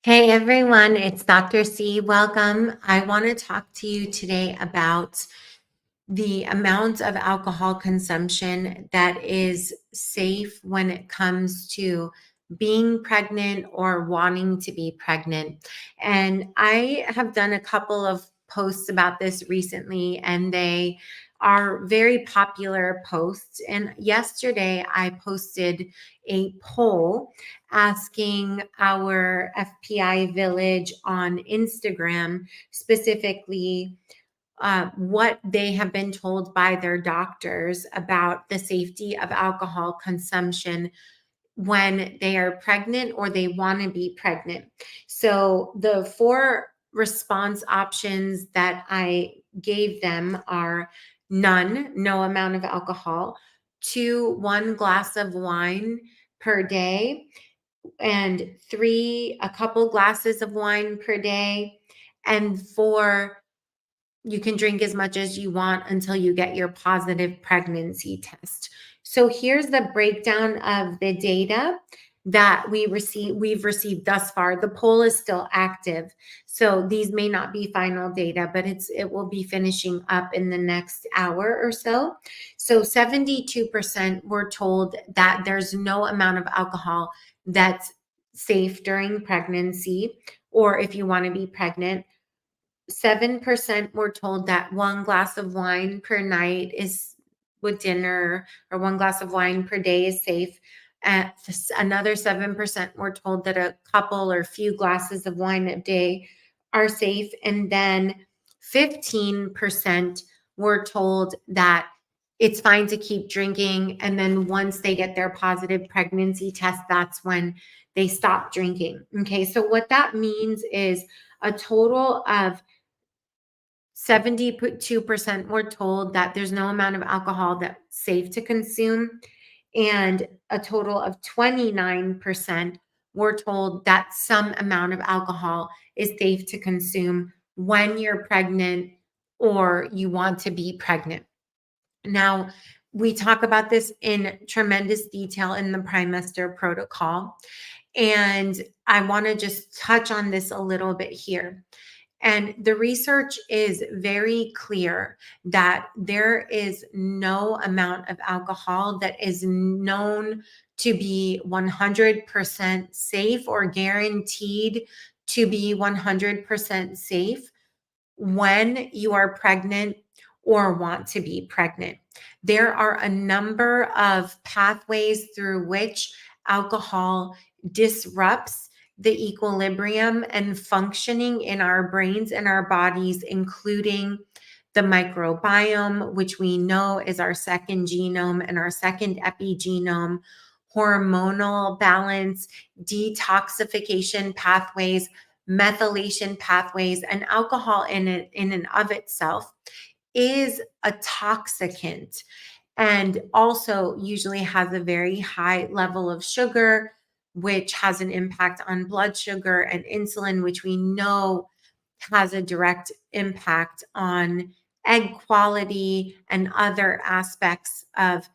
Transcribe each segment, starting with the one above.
Hey everyone, it's Dr. C. Welcome. I want to talk to you today about the amount of alcohol consumption that is safe when it comes to being pregnant or wanting to be pregnant. And I have done a couple of posts about this recently, and they are very popular posts. And yesterday I posted a poll asking our FPI Village on Instagram specifically what they have been told by their doctors about the safety of alcohol consumption when they are pregnant or they want to be pregnant. So the four response options that I gave them are none, no amount of alcohol; two, one glass of wine per day; and three, a couple glasses of wine per day; and four, you can drink as much as you want until you get your positive pregnancy test. So here's the breakdown of the data that we've received thus far. The poll is still active, so these may not be final data, but it will be finishing up in the next hour or so. So 72% were told that there's no amount of alcohol that's safe during pregnancy or if you want to be pregnant. 7% were told that one glass of wine per night is with dinner, or one glass of wine per day is safe. Another 7% were told that a couple or few glasses of wine a day are safe. And then 15% were told that it's fine to keep drinking. And then once they get their positive pregnancy test, that's when they stop drinking. Okay, so what that means is a total of 72% were told that there's no amount of alcohol that's safe to consume, and a total of 29% were told that some amount of alcohol is safe to consume when you're pregnant or you want to be pregnant. Now, we talk about this in tremendous detail in the Primester protocol, and I want to just touch on this a little bit here. And the research is very clear that there is no amount of alcohol that is known to be 100% safe or guaranteed to be 100% safe when you are pregnant or want to be pregnant. There are a number of pathways through which alcohol disrupts the equilibrium and functioning in our brains and our bodies, including the microbiome, which we know is our second genome and our second epigenome, hormonal balance, detoxification pathways, methylation pathways, and alcohol in and of itself is a toxicant, and also usually has a very high level of sugar, which has an impact on blood sugar and insulin, which we know has a direct impact on egg quality and other aspects of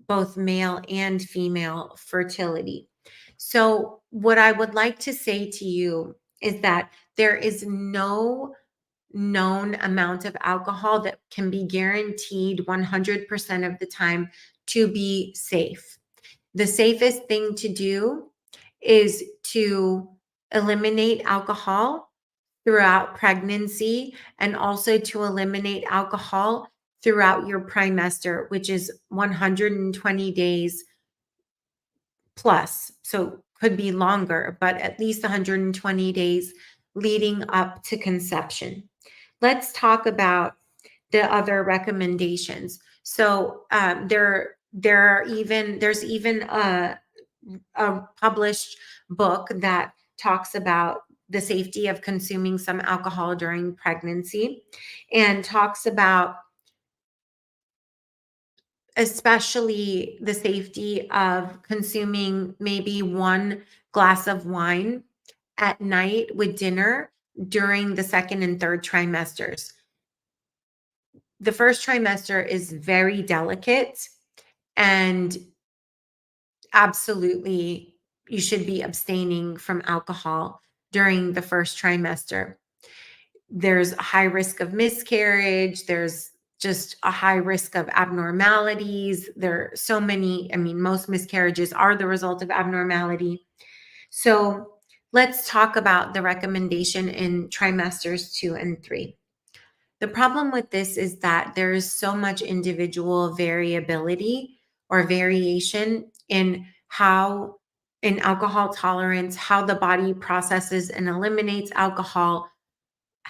both male and female fertility. So, what I would like to say to you is that there is no known amount of alcohol that can be guaranteed 100% of the time to be safe. The safest thing to do is to eliminate alcohol throughout pregnancy, and also to eliminate alcohol throughout your trimester, which is 120 days plus. So could be longer, but at least 120 days leading up to conception. Let's talk about the other recommendations. So there's even a published book that talks about the safety of consuming some alcohol during pregnancy, and talks about especially the safety of consuming maybe one glass of wine at night with dinner during the second and third trimesters. The first trimester is very delicate, and absolutely you should be abstaining from alcohol during the first trimester. There's a high risk of miscarriage. There's just a high risk of abnormalities. There are so many, I mean, most miscarriages are the result of abnormality. So let's talk about the recommendation in trimesters 2 and 3. The problem with this is that there is so much individual variability or variation in how, in alcohol tolerance, how the body processes and eliminates alcohol,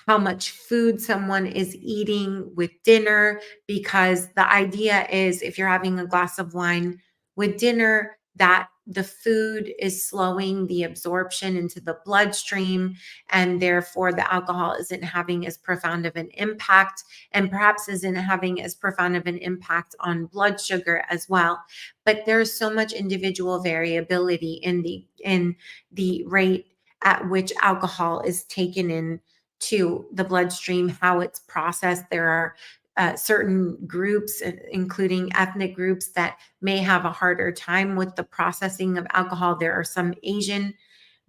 how much food someone is eating with dinner, because the idea is if you're having a glass of wine with dinner, that the food is slowing the absorption into the bloodstream, and therefore the alcohol isn't having as profound of an impact, and perhaps isn't having as profound of an impact on blood sugar as well. But there's so much individual variability in the rate at which alcohol is taken in to the bloodstream, how it's processed. There are certain groups, including ethnic groups, that may have a harder time with the processing of alcohol. There are some Asian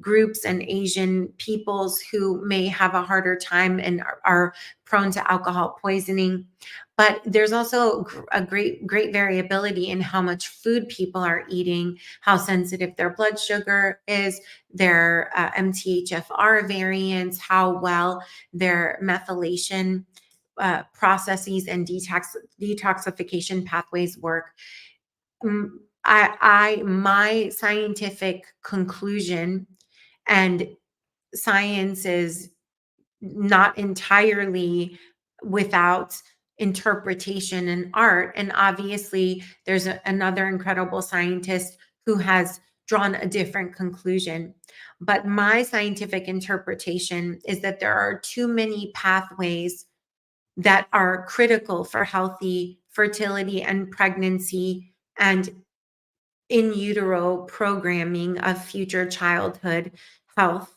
groups and Asian peoples who may have a harder time and are prone to alcohol poisoning. But there's also a great variability in how much food people are eating, how sensitive their blood sugar is, their MTHFR variants, how well their methylation processes and detoxification pathways work. My scientific conclusion, and science is not entirely without interpretation and art. And obviously, there's another incredible scientist who has drawn a different conclusion. But my scientific interpretation is that there are too many pathways that are critical for healthy fertility and pregnancy and in utero programming of future childhood health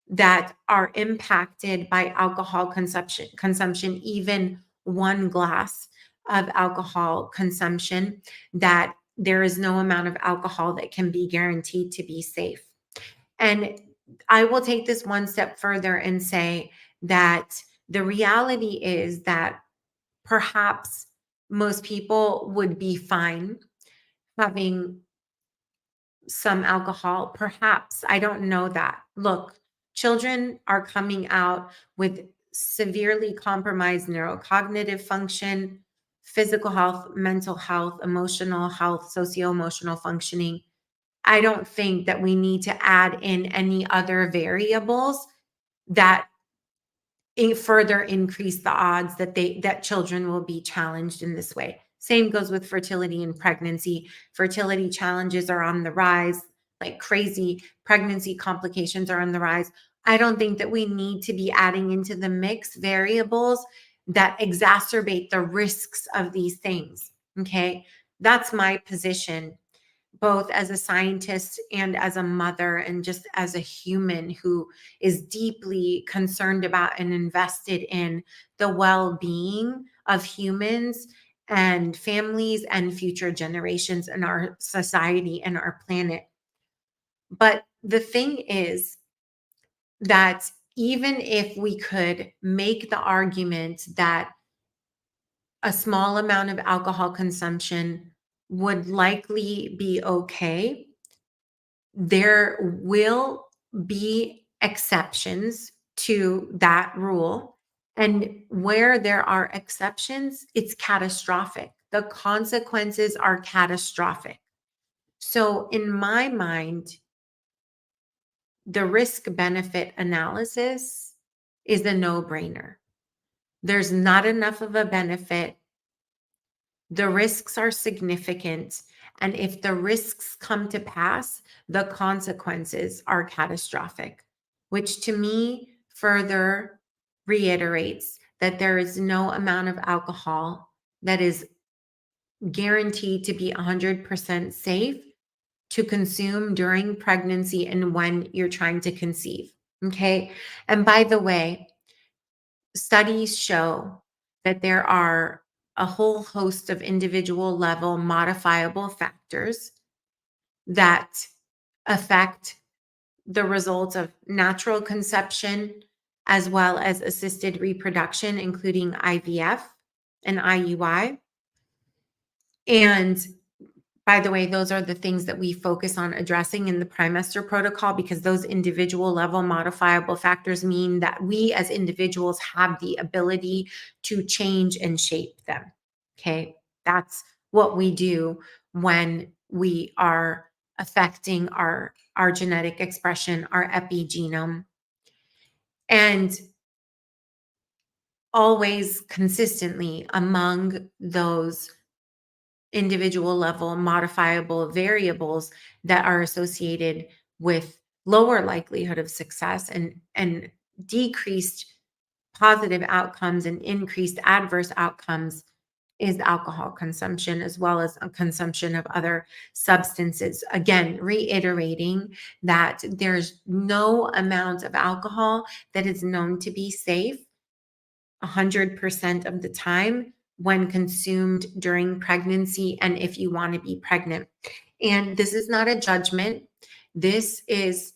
that are impacted by alcohol consumption, even one glass of alcohol consumption, that there is no amount of alcohol that can be guaranteed to be safe. And I will take this one step further and say that the reality is that perhaps most people would be fine having some alcohol. Perhaps. I don't know that. Look, children are coming out with severely compromised neurocognitive function, physical health, mental health, emotional health, socio-emotional functioning. I don't think that we need to add in any other variables that further increase the odds that children will be challenged in this way. Same goes with fertility and pregnancy. Fertility challenges are on the rise like crazy. Pregnancy complications are on the rise. I don't think that we need to be adding into the mix variables that exacerbate the risks of these things. Okay. That's my position, both as a scientist and as a mother, and just as a human who is deeply concerned about and invested in the well-being of humans and families and future generations in our society and our planet. But the thing is that even if we could make the argument that a small amount of alcohol consumption would likely be okay, there will be exceptions to that rule. And where there are exceptions, it's catastrophic. The consequences are catastrophic. So, in my mind, the risk benefit analysis is a no brainer. There's not enough of a benefit. The risks are significant. And if the risks come to pass, the consequences are catastrophic, which to me further reiterates that there is no amount of alcohol that is guaranteed to be 100% safe to consume during pregnancy and when you're trying to conceive. Okay. And by the way, studies show that there are a whole host of individual level modifiable factors that affect the results of natural conception as well as assisted reproduction, including IVF and IUI. And by the way, those are the things that we focus on addressing in the Primester protocol, because those individual level modifiable factors mean that we as individuals have the ability to change and shape them. Okay. That's what we do when we are affecting our genetic expression, our epigenome. And always consistently among those individual level modifiable variables that are associated with lower likelihood of success and decreased positive outcomes and increased adverse outcomes is alcohol consumption, as well as a consumption of other substances. Again, reiterating that there's no amount of alcohol that is known to be safe 100% of the time when consumed during pregnancy and if you want to be pregnant. And this is not a judgment. This is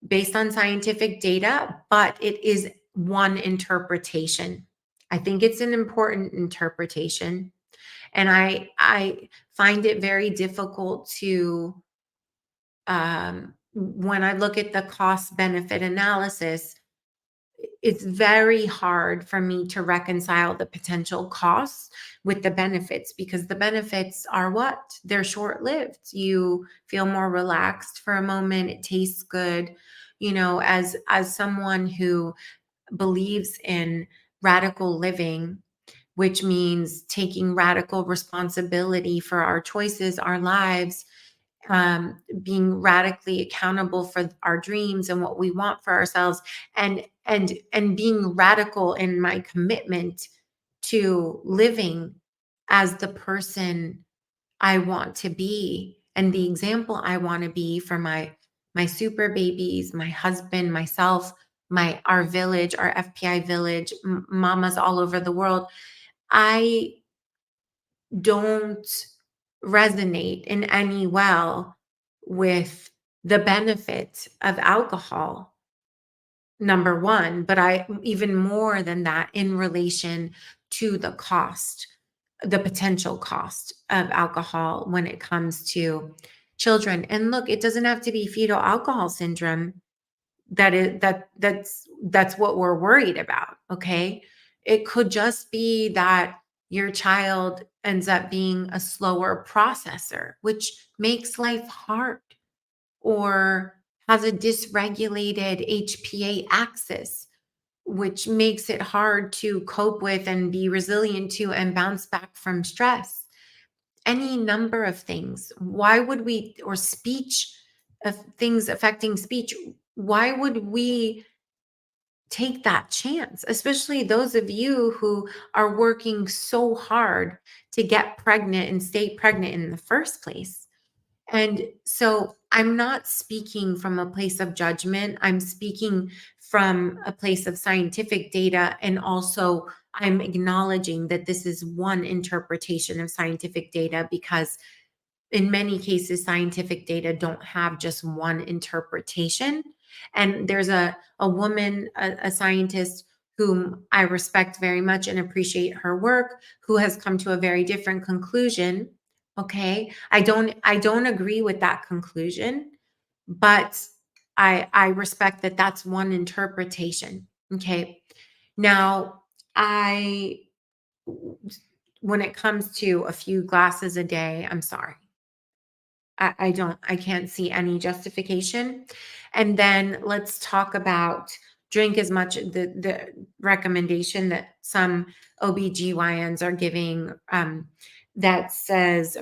based on scientific data, but it is one interpretation. I think it's an important interpretation. And I find it very difficult to when I look at the cost benefit analysis, it's very hard for me to reconcile the potential costs with the benefits, because the benefits are what? They're short lived. You feel more relaxed for a moment. It tastes good. You know, as someone who believes in radical living, which means taking radical responsibility for our choices, our lives, being radically accountable for our dreams and what we want for ourselves, and being radical in my commitment to living as the person I want to be and the example I want to be for my super babies, my husband, myself, my our village, our FPI village, mamas all over the world. I don't resonate in any well with the benefit of alcohol, number one, but I even more than that in relation to the cost, the potential cost of alcohol when it comes to children. And look, it doesn't have to be fetal alcohol syndrome. That's what we're worried about. Okay. It could just be that your child ends up being a slower processor, which makes life hard, or has a dysregulated HPA axis, which makes it hard to cope with and be resilient to and bounce back from stress. Any number of things. Why would we, or speech, of things affecting speech, why would we take that chance, especially those of you who are working so hard to get pregnant and stay pregnant in the first place? And so I'm not speaking from a place of judgment. I'm speaking from a place of scientific data. And also, I'm acknowledging that this is one interpretation of scientific data, because in many cases, scientific data don't have just one interpretation. And there's a woman, a scientist whom I respect very much and appreciate her work, who has come to a very different conclusion. Okay. I don't agree with that conclusion, but I respect that that's one interpretation. Okay. Now, I when it comes to a few glasses a day, I'm sorry. I can't see any justification. And then let's talk about drink as much, the recommendation that some OBGYNs are giving, that says,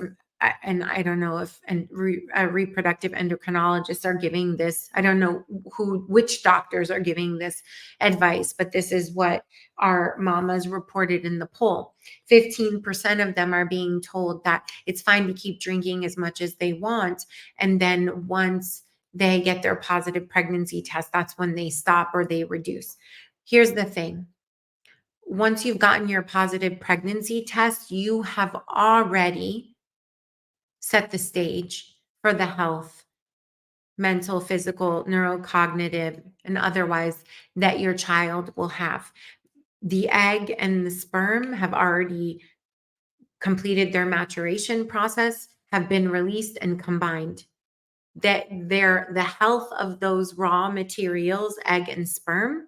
and I don't know if reproductive endocrinologists are giving this. I don't know which doctors are giving this advice, but this is what our mamas reported in the poll. 15% of them are being told that it's fine to keep drinking as much as they want. And then once they get their positive pregnancy test, that's when they stop or they reduce. Here's the thing. Once you've gotten your positive pregnancy test, you have already set the stage for the health mental, physical, neurocognitive, and otherwise that your child will have. The egg and the sperm have already completed their maturation process, have been released and combined. That the health of those raw materials, egg and sperm,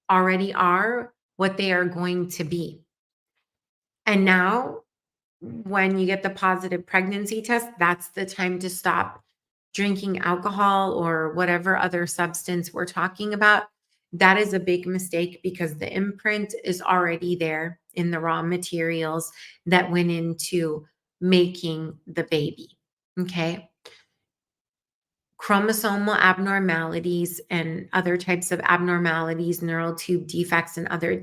already are what they are going to be. And now, when you get the positive pregnancy test, that's the time to stop drinking alcohol or whatever other substance we're talking about. That is a big mistake because the imprint is already there in the raw materials that went into making the baby. Okay. Chromosomal abnormalities and other types of abnormalities, neural tube defects, and other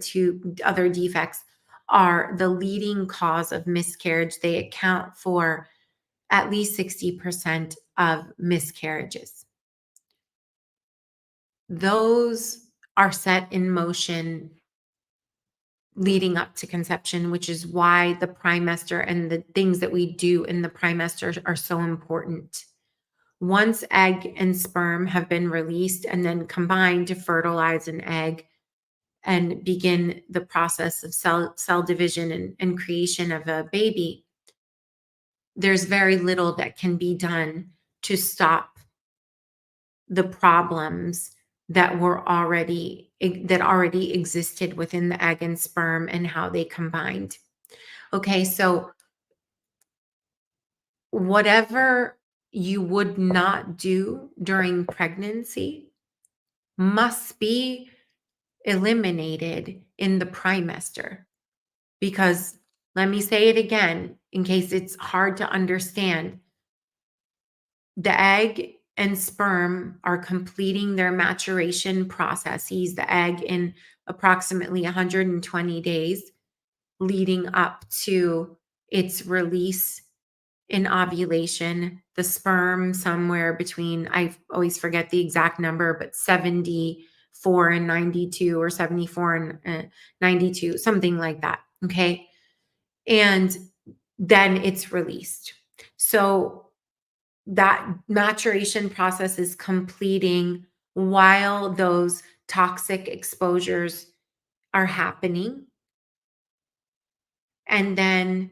defects are the leading cause of miscarriage. They account for at least 60% of miscarriages. Those are set in motion leading up to conception, which is why the trimester and the things that we do in the trimester are so important. Once egg and sperm have been released and then combined to fertilize an egg and begin the process of cell division and creation of a baby, there's very little that can be done to stop the problems that already existed within the egg and sperm and how they combined. Okay, so whatever you would not do during pregnancy must be eliminated in the trimester. Because let me say it again in case it's hard to understand. The egg and sperm are completing their maturation processes, the egg in approximately 120 days leading up to its release in ovulation, the sperm somewhere between, I always forget the exact number, but 74 and 92 or 74 and 92, something like that. Okay. And then it's released. So that maturation process is completing while those toxic exposures are happening. And then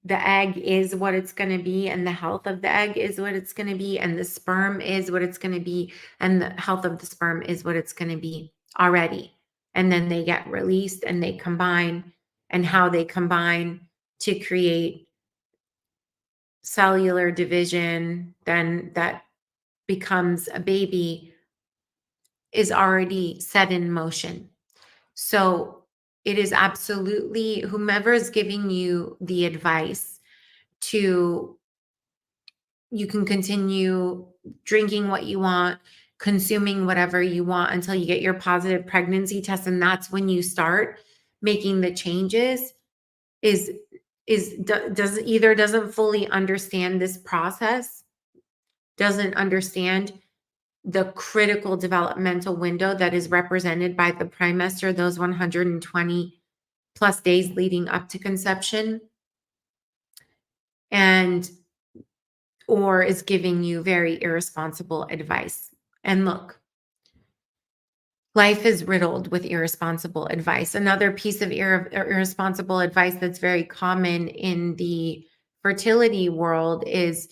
the egg is what it's going to be, and the health of the egg is what it's going to be, and the sperm is what it's going to be, and the health of the sperm is what it's going to be already. And then they get released and they combine, and how they combine to create cellular division, then that becomes a baby, is already set in motion. So it is absolutely whomever is giving you the advice to, you can continue drinking what you want, consuming whatever you want until you get your positive pregnancy test, and that's when you start making the changes, doesn't fully understand this process, doesn't understand the critical developmental window that is represented by the trimester, those 120 plus days leading up to conception, and or is giving you very irresponsible advice. And look, life is riddled with irresponsible advice. Another piece of irresponsible advice that's very common in the fertility world is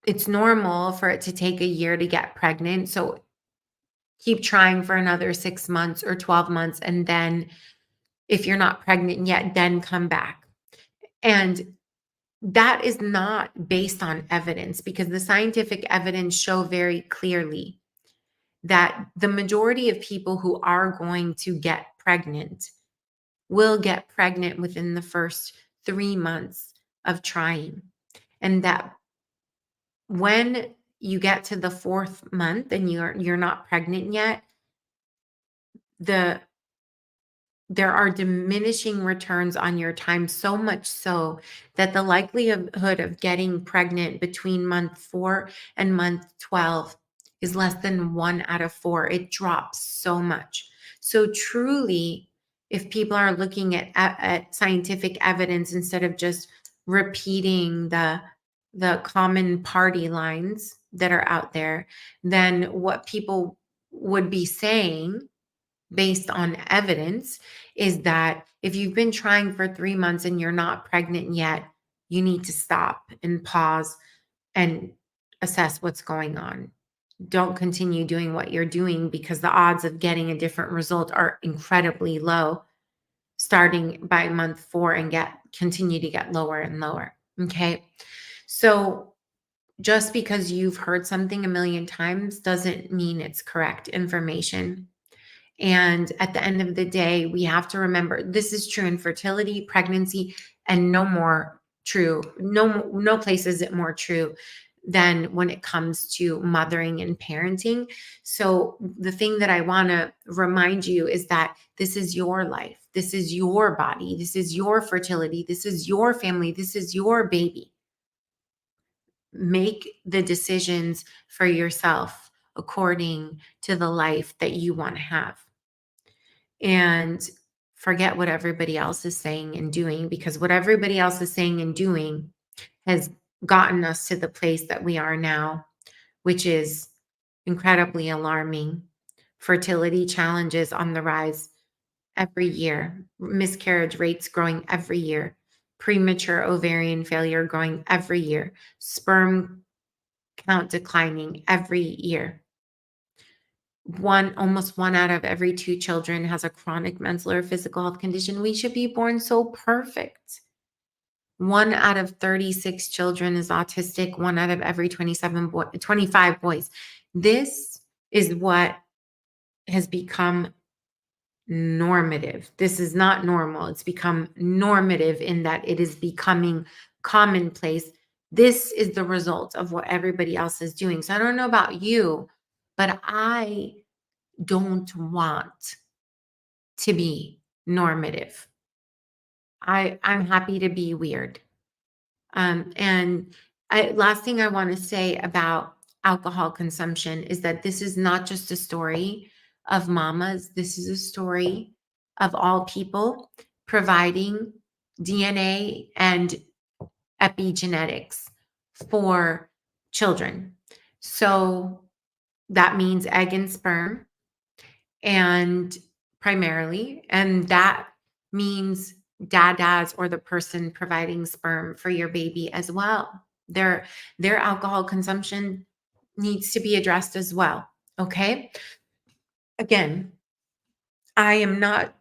it's normal for it to take a year to get pregnant. So keep trying for another 6 months or 12 months. And then if you're not pregnant yet, then come back. And that is not based on evidence, because the scientific evidence show very clearly that the majority of people who are going to get pregnant will get pregnant within the first 3 months of trying. And that when you get to the 4th month and you're not pregnant yet, there are diminishing returns on your time, so much so that the likelihood of getting pregnant between month 4 and month 12 is less than 1 out of 4. It drops so much. So truly, if people are looking at scientific evidence instead of just repeating the the common party lines that are out there, then what people would be saying based on evidence is that if you've been trying for 3 months and you're not pregnant yet, you need to stop and pause and assess what's going on. Don't continue doing what you're doing because the odds of getting a different result are incredibly low starting by month 4 and continue to get lower and lower. Okay. So just because you've heard something a million times doesn't mean it's correct information. And at the end of the day, we have to remember this is true in fertility, pregnancy, and no more true. No place is it more true than when it comes to mothering and parenting. So the thing that I want to remind you is that this is your life. This is your body. This is your fertility. This is your family. This is your baby. Make the decisions for yourself according to the life that you want to have. And forget what everybody else is saying and doing, because what everybody else is saying and doing has gotten us to the place that we are now, which is incredibly alarming. Fertility challenges on the rise every year, miscarriage rates growing every year, premature ovarian failure growing every year, sperm count declining every year. Almost 1 out of every 2 children has a chronic mental or physical health condition. We should be born so perfect. 1 out of 36 children is autistic. 1 out of every 25 boys. This is what has become normative. This is not normal. It's become normative in that it is becoming commonplace. This is the result of what everybody else is doing. So I don't know about you, but I don't want to be normative. I'm happy to be weird. Last thing I want to say about alcohol consumption is that this is not just a story of mamas. This is a story of all people providing DNA and epigenetics for children. So that means egg and sperm, and primarily, and that means dads or the person providing sperm for your baby as well. Their alcohol consumption needs to be addressed as well. Okay. Again, I am not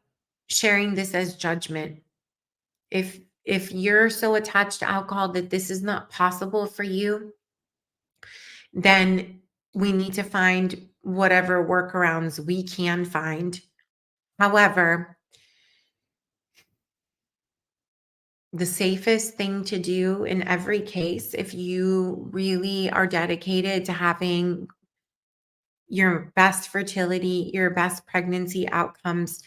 sharing this as judgment. If you're so attached to alcohol that this is not possible for you, then we need to find whatever workarounds we can find. However, the safest thing to do in every case, if you really are dedicated to having your best fertility, your best pregnancy outcomes,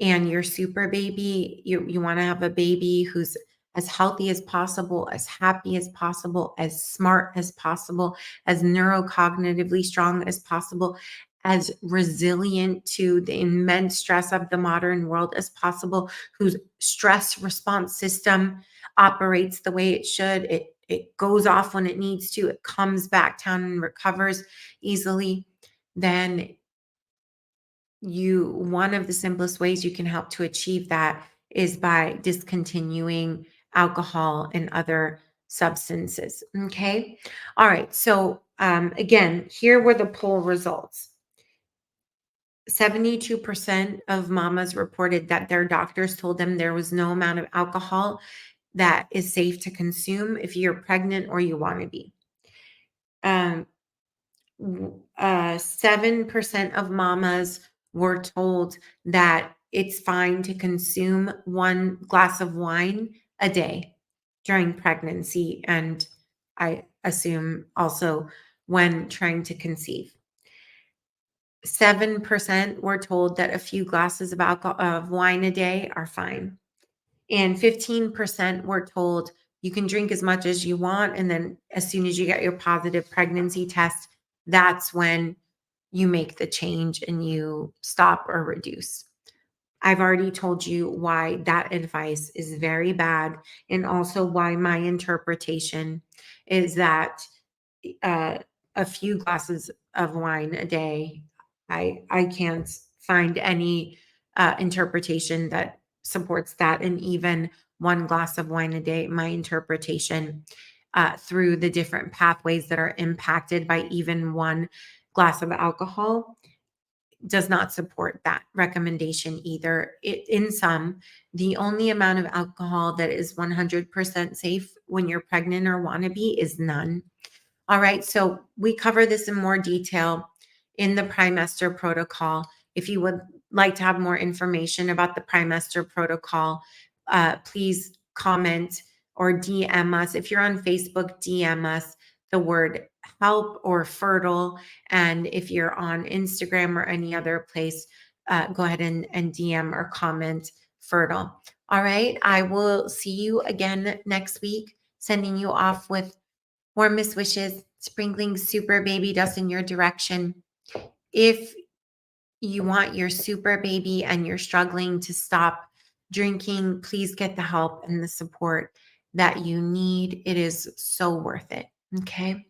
and your super baby, you want to have a baby who's as healthy as possible, as happy as possible, as smart as possible, as neurocognitively strong as possible, as resilient to the immense stress of the modern world as possible, whose stress response system operates the way it should. It goes off when it needs to, it comes back down and recovers easily. Then one of the simplest ways you can help to achieve that is by discontinuing alcohol and other substances. Okay. All right. So again, here were the poll results. 72% of mamas reported that their doctors told them there was no amount of alcohol that is safe to consume if you're pregnant or you want to be. 7% of mamas were told that it's fine to consume 1 glass of wine a day during pregnancy, and I assume also when trying to conceive. 7% were told that a few glasses of wine a day are fine. And 15% were told you can drink as much as you want, and then as soon as you get your positive pregnancy test, that's when you make the change and you stop or reduce. I've already told you why that advice is very bad, and also why my interpretation is that uh, a few glasses of wine a day. I can't find any interpretation that supports that, and even one glass of wine a day. My interpretation through the different pathways that are impacted by even one glass of alcohol does not support that recommendation either. In some, the only amount of alcohol that is 100% safe when you're pregnant or want to be is none. All right, so we cover this in more detail in the Primester protocol. If you would like to have more information about the Primester protocol, please comment or DM us. If you're on Facebook, DM us the word help or fertile. And if you're on Instagram or any other place, go ahead and DM or comment fertile. All right, I will see you again next week, sending you off with warmest wishes, sprinkling super baby dust in your direction. If you want your super baby and you're struggling to stop drinking, please get the help and the support that you need. It is so worth it. Okay.